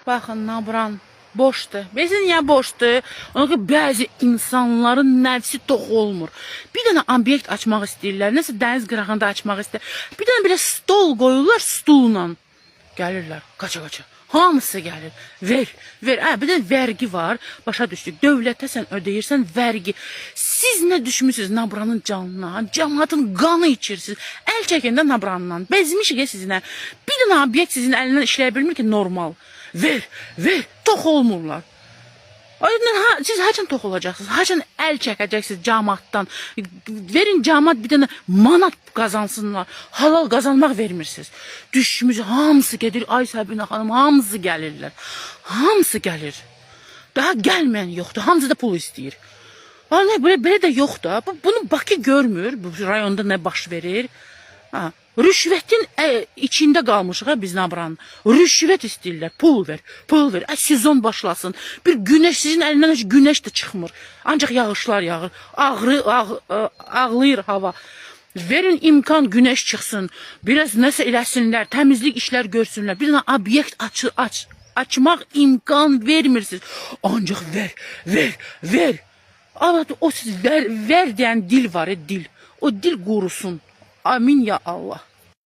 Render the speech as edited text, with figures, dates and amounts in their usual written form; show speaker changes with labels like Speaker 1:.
Speaker 1: Baxın, Nabran boşdur. Bezin niyə boşdur? Ona ki, bəzi insanların nəfsi tox olmur. Bir dənə obyekt açmaq istəyirlər. Nəsə dəniz qırağında açmaq istəyirlər. Bir dənə belə stol qoyurlar stulla. Gəlirlər, qaça-qaça. Hamısı gəlir. Ver. Bir dənə vergi var. Başa düşdük. Dövlətə sən ödəyirsən vergi. Siz nə düşmüsünüz Nabranın canına? Cəmaatın qanı içirsiniz. Əl çəkəndə Nabrandan. Bezmişik sizinə. Bir dənə obyekt sizin əlindən işləyə bilmir ki, normal. Ver. Tox olmurlar. Siz haçan tox olacaqsınız? Haçan əl çəkəcəksiniz cəmaatdan? Verin cəmaat bir dənə manat qazansınlar. Halal qazanmaq vermirsiniz. Düşmüş hamısı gedir. Ay Səbinə xanım, hamısı gəlirlər. Hamısı gəlir. Daha gəlməyən yoxdur. Hamısı da pul istəyir. Belə də yoxdur. Bunu Bakı görmür. Bu rayonda nə baş verir? Rüşvətin içində qalmışıq biz Nabran. Rüşvət istəyirlər, pul ver. Sezon başlasın. Bir günəş, sizin əlindən heç günəş də çıxmır. Ancaq yağışlar yağır. Ağlayır hava. Verin imkan günəş çıxsın. Biraz nəsə eləsinlər, təmizlik işlər görsünlər. Bir dənə obyekt açmaq imkan vermirsiniz. Ancaq ver. O siz ver deyən dil var, dil. O dil qurusun. Amin ya Allah.